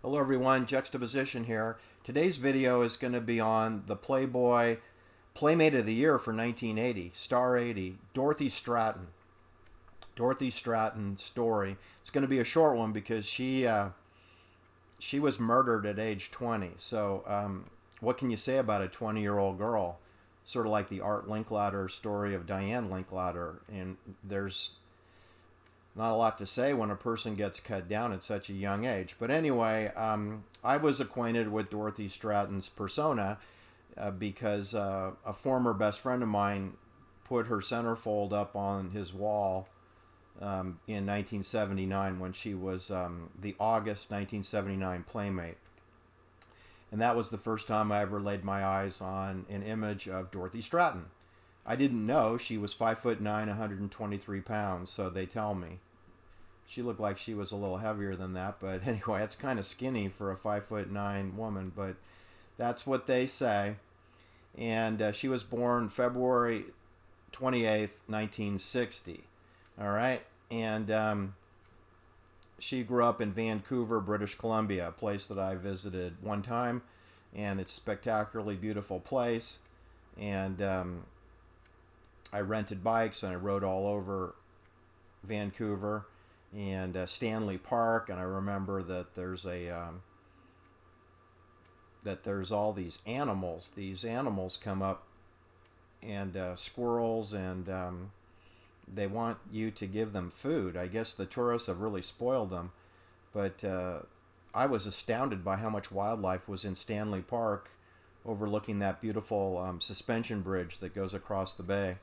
Hello everyone, Juxtaposition here. Today's video is going to be on the Playboy Playmate of the Year for 1980, Star 80, Dorothy Stratton. Dorothy Stratton's story. It's going to be a short one because she was murdered at age 20. So what can you say about a 20-year-old girl? Sort of like the Art Linklater story of Diane Linklater. And there's not a lot to say when a person gets cut down at such a young age. But anyway, I was acquainted with Dorothy Stratton's persona because a former best friend of mine put her centerfold up on his wall in 1979 when she was the August 1979 Playmate. And that was the first time I ever laid my eyes on an image of Dorothy Stratton. I didn't know she was 5'9", 123 pounds, so they tell me. She looked like she was a little heavier than that, but anyway, that's kind of skinny for a 5'9" woman, but that's what they say. And she was born February 28th, 1960. All right, and she grew up in Vancouver, British Columbia, a place that I visited one time, and it's a spectacularly beautiful place. And I rented bikes and I rode all over Vancouver and Stanley Park, and I remember that there's all these animals. These animals come up, and squirrels, and they want you to give them food. I guess the tourists have really spoiled them, but I was astounded by how much wildlife was in Stanley Park, overlooking that beautiful suspension bridge that goes across the bay.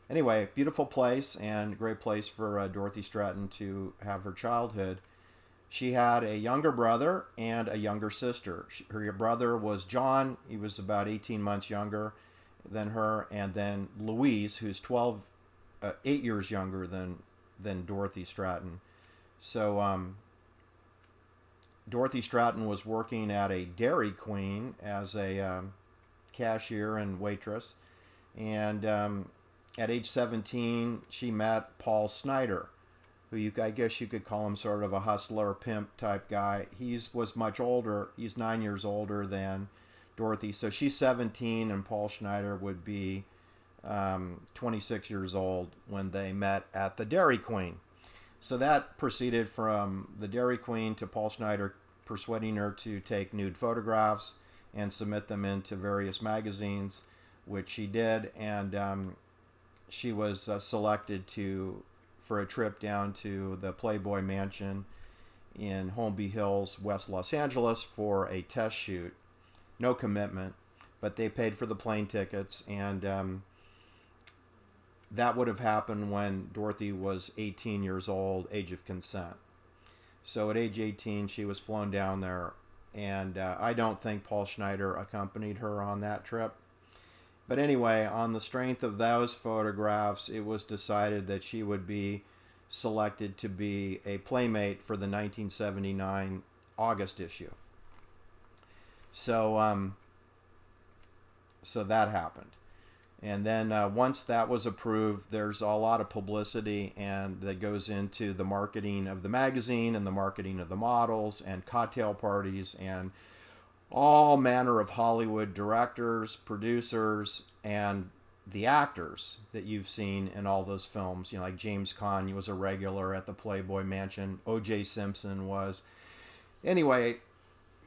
Anyway, beautiful place and great place for Dorothy Stratton to have her childhood. She had a younger brother and a younger sister. Her brother was John. He was about 18 months younger than her. And then Louise, who's 8 years younger than Dorothy Stratton. So Dorothy Stratton was working at a Dairy Queen as a cashier and waitress. And at age 17, she met Paul Snyder, who I guess you could call him sort of a hustler, pimp type guy. He was much older. He's 9 years older than Dorothy. So she's 17, and Paul Snyder would be 26 years old when they met at the Dairy Queen. So that proceeded from the Dairy Queen to Paul Snyder persuading her to take nude photographs and submit them into various magazines, which she did. And she was selected for a trip down to the Playboy Mansion in Holmby Hills, West Los Angeles, for a test shoot. No commitment, but they paid for the plane tickets, and that would have happened when Dorothy was 18 years old, age of consent. So at age 18, she was flown down there, and I don't think Paul Snyder accompanied her on that trip. But anyway, on the strength of those photographs, it was decided that she would be selected to be a Playmate for the 1979 August issue. So that happened. And then once that was approved, there's a lot of publicity and that goes into the marketing of the magazine and the marketing of the models and cocktail parties and all manner of Hollywood directors, producers, and the actors that you've seen in all those films. You know, like James Caan was a regular at the Playboy Mansion. O.J. Simpson was. Anyway,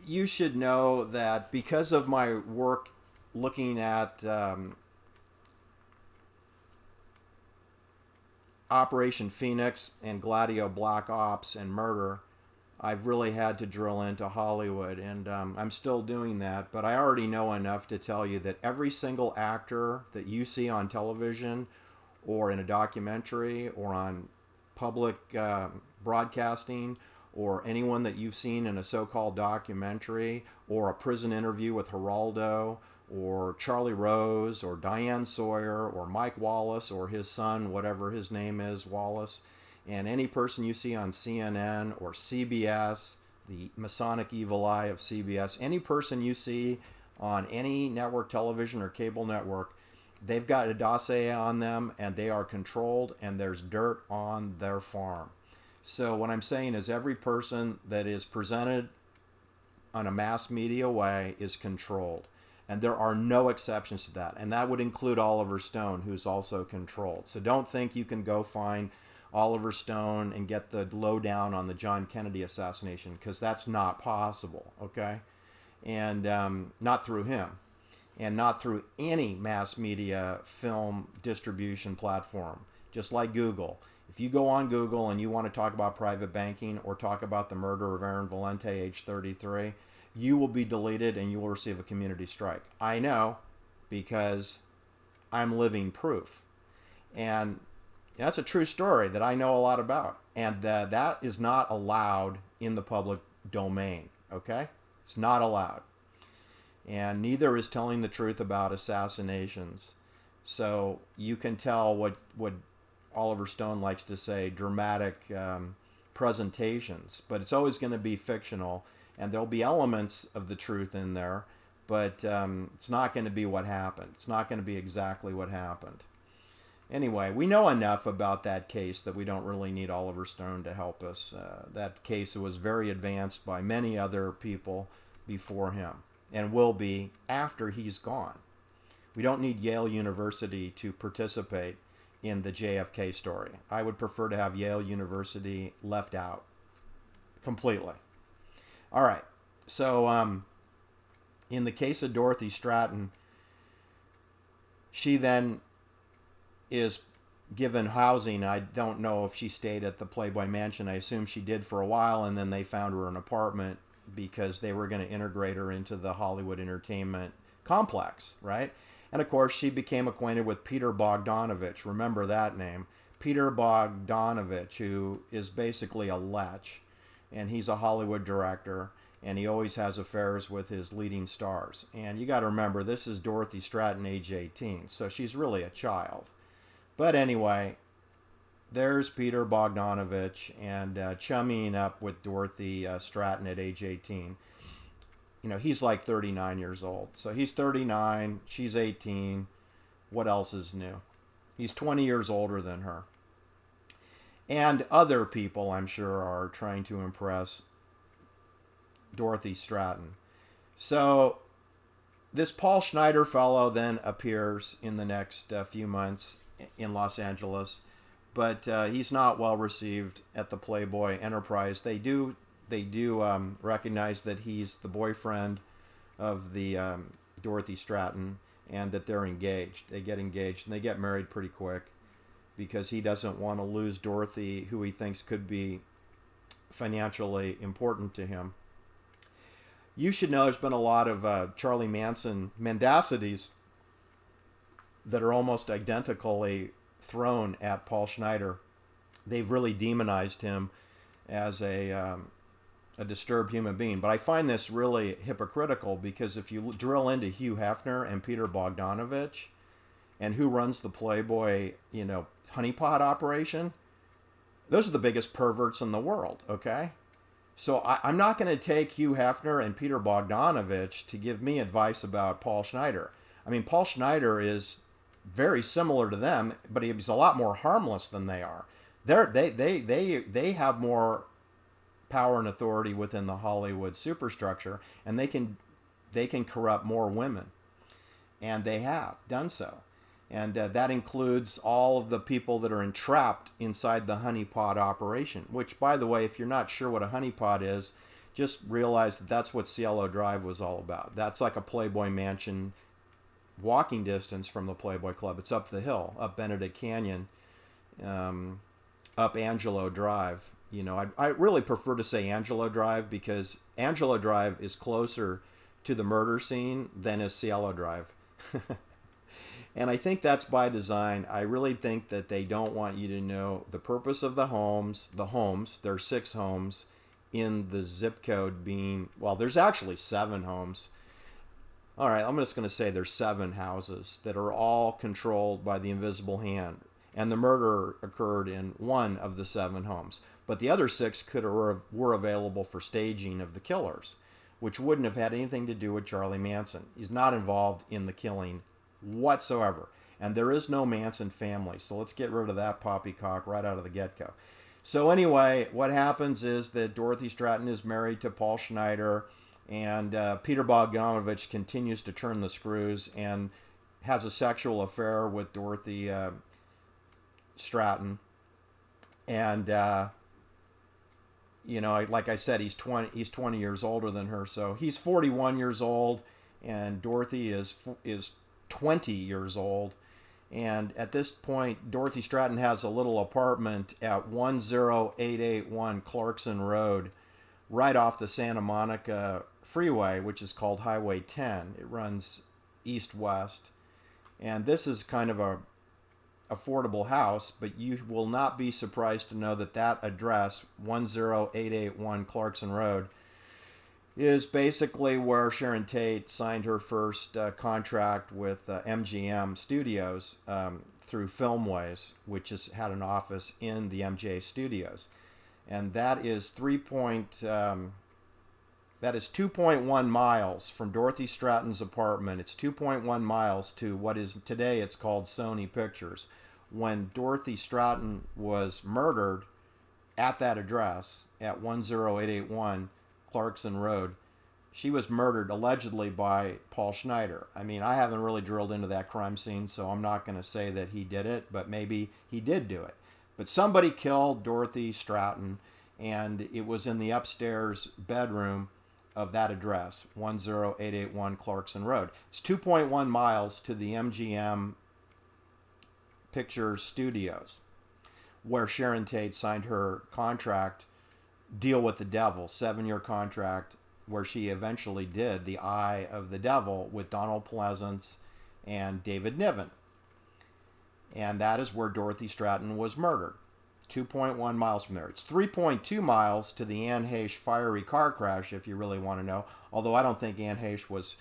you should know that because of my work looking at Operation Phoenix and Gladio Black Ops and murder, I've really had to drill into Hollywood, and I'm still doing that, but I already know enough to tell you that every single actor that you see on television or in a documentary or on public broadcasting, or anyone that you've seen in a so-called documentary or a prison interview with Geraldo or Charlie Rose or Diane Sawyer or Mike Wallace or his son, whatever his name is, Wallace, and any person you see on CNN or CBS, the Masonic evil eye of CBS, any person you see on any network television or cable network, they've got a dossier on them and they are controlled and there's dirt on their farm. So what I'm saying is every person that is presented on a mass media way is controlled. And there are no exceptions to that. And that would include Oliver Stone, who's also controlled. So don't think you can go find Oliver Stone and get the lowdown on the John Kennedy assassination, because that's not possible, okay? And not through him, and not through any mass media film distribution platform, just like Google. If you go on Google and you want to talk about private banking or talk about the murder of Aaron Valente, age 33, you will be deleted and you will receive a community strike. I know, because I'm living proof. And that's a true story that I know a lot about. And that is not allowed in the public domain, okay? It's not allowed. And neither is telling the truth about assassinations. So you can tell what Oliver Stone likes to say, dramatic presentations. But it's always going to be fictional. And there'll be elements of the truth in there. But it's not going to be what happened. It's not going to be exactly what happened. Anyway, we know enough about that case that we don't really need Oliver Stone to help us. That case was very advanced by many other people before him, and will be after he's gone. We don't need Yale University to participate in the JFK story. I would prefer to have Yale University left out completely. All right, so in the case of Dorothy Stratton, she then is given housing. I don't know if she stayed at the Playboy Mansion. I assume she did for a while, and then they found her an apartment because they were going to integrate her into the Hollywood entertainment complex, right? And of course, she became acquainted with Peter Bogdanovich. Remember that name. Peter Bogdanovich, who is basically a lech, and he's a Hollywood director, and he always has affairs with his leading stars. And you got to remember, this is Dorothy Stratton, age 18, so she's really a child. But anyway, there's Peter Bogdanovich, and chumming up with Dorothy Stratton at age 18. You know, he's like 39 years old. So he's 39, she's 18. What else is new? He's 20 years older than her. And other people, I'm sure, are trying to impress Dorothy Stratton. So this Paul Schneider fellow then appears in the next few months in Los Angeles, but he's not well received at the Playboy Enterprise. They do recognize that he's the boyfriend of the Dorothy Stratton, and that they're engaged. They get engaged, and they get married pretty quick, because he doesn't want to lose Dorothy, who he thinks could be financially important to him. You should know there's been a lot of Charlie Manson mendacities that are almost identically thrown at Paul Schneider. They've really demonized him as a disturbed human being. But I find this really hypocritical, because if you drill into Hugh Hefner and Peter Bogdanovich and who runs the Playboy, honeypot operation, those are the biggest perverts in the world, okay? So I'm not going to take Hugh Hefner and Peter Bogdanovich to give me advice about Paul Schneider. I mean, Paul Schneider is very similar to them, but he's a lot more harmless than they are. They have more power and authority within the Hollywood superstructure, and they can corrupt more women, and they have done so. And that includes all of the people that are entrapped inside the honeypot operation, which, by the way, if you're not sure what a honeypot is, just realize that that's what Cielo Drive was all about. That's like a Playboy Mansion walking distance from the Playboy Club. It's up the hill, up Benedict Canyon, up Angelo Drive. I really prefer to say Angelo Drive, because Angelo Drive is closer to the murder scene than is Cielo Drive. And I think that's by design. I really think that they don't want you to know the purpose of the homes. There are 6 homes in the zip code being, well, there's actually 7 homes. All right, I'm just going to say there's 7 houses that are all controlled by the invisible hand. And the murder occurred in 1 of the 7 homes. But the other 6 were available for staging of the killers, which wouldn't have had anything to do with Charlie Manson. He's not involved in the killing whatsoever. And there is no Manson family. So let's get rid of that poppycock right out of the get-go. So anyway, what happens is that Dorothy Stratton is married to Paul Schneider. And Peter Bogdanovich continues to turn the screws and has a sexual affair with Dorothy Stratton. And like I said, he's 20 years older than her, so he's 41 years old, and Dorothy is 20 years old. And at this point, Dorothy Stratton has a little apartment at 10881 Clarkson Road, right off the Santa Monica Freeway, which is called Highway 10. It runs east-west. And this is kind of a affordable house, but you will not be surprised to know that that address, 10881 Clarkson Road, is basically where Sharon Tate signed her first contract with MGM Studios through Filmways, which has had an office in the MJ Studios. And that is 2.1 miles from Dorothy Stratton's apartment. It's 2.1 miles to what is today, it's called Sony Pictures. When Dorothy Stratton was murdered at that address at 10881 Clarkson Road, she was murdered allegedly by Paul Schneider. I mean, I haven't really drilled into that crime scene, so I'm not going to say that he did it, but maybe he did do it. But somebody killed Dorothy Stratton, and it was in the upstairs bedroom of that address, 10881 Clarkson Road. It's 2.1 miles to the MGM Pictures Studios, where Sharon Tate signed her contract, Deal with the Devil, 7-year contract, where she eventually did The Eye of the Devil with Donald Pleasance and David Niven. And that is where Dorothy Stratton was murdered. 2.1 miles from there. It's 3.2 miles to the Anne Heche fiery car crash, if you really want to know. Although I don't think Anne Heche was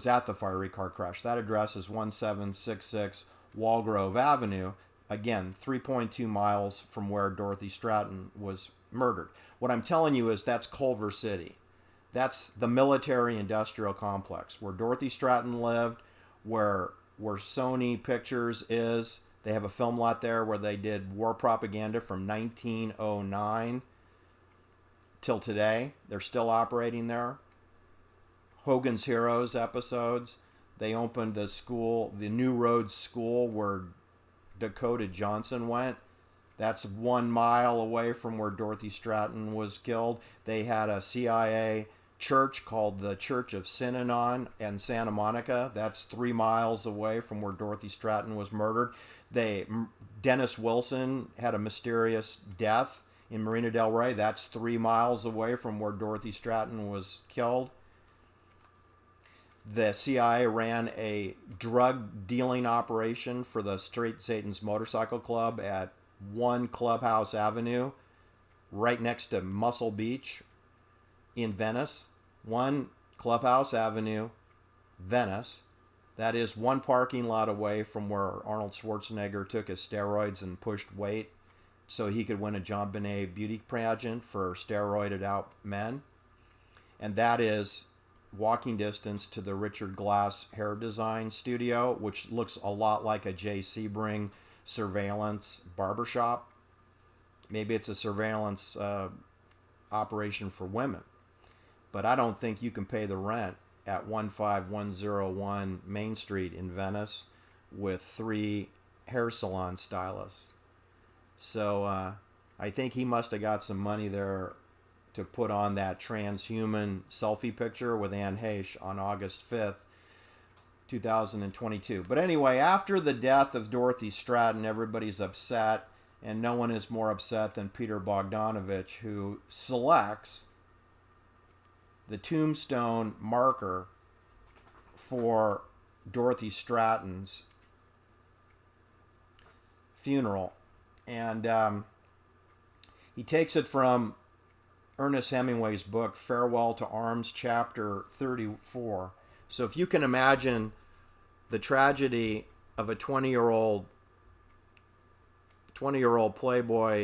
at the fiery car crash. That address is 1766 Walgrove Avenue. Again, 3.2 miles from where Dorothy Stratton was murdered. What I'm telling you is that's Culver City. That's the military-industrial complex where Dorothy Stratton lived, where Sony Pictures is. They have a film lot there where they did war propaganda from 1909 till today. They're still operating there. Hogan's Heroes episodes. They opened the school, the New Roads School, where Dakota Johnson went. That's 1 mile away from where Dorothy Stratton was killed. They had a CIA church called the Church of Synanon in Santa Monica. That's 3 miles away from where Dorothy Stratton was murdered. Dennis Wilson had a mysterious death in Marina del Rey. That's 3 miles away from where Dorothy Stratton was killed. The CIA ran a drug dealing operation for the Straight Satan's Motorcycle Club at 1 Clubhouse Avenue, right next to Muscle Beach in Venice. 1 Clubhouse Avenue, Venice. That is 1 parking lot away from where Arnold Schwarzenegger took his steroids and pushed weight so he could win a John Bonet beauty pageant for steroided out men. And that is walking distance to the Richard Glass hair design studio, which looks a lot like a Jay Sebring surveillance barbershop. Maybe it's a surveillance operation for women. But I don't think you can pay the rent at 15101 Main Street in Venice with 3 hair salon stylists. So I think he must have got some money there to put on that transhuman selfie picture with Anne Heche on August 5th, 2022. But anyway, after the death of Dorothy Stratton, everybody's upset, and no one is more upset than Peter Bogdanovich, who selects the tombstone marker for Dorothy Stratton's funeral. And he takes it from Ernest Hemingway's book, Farewell to Arms, chapter 34. So if you can imagine the tragedy of a 20-year-old Playboy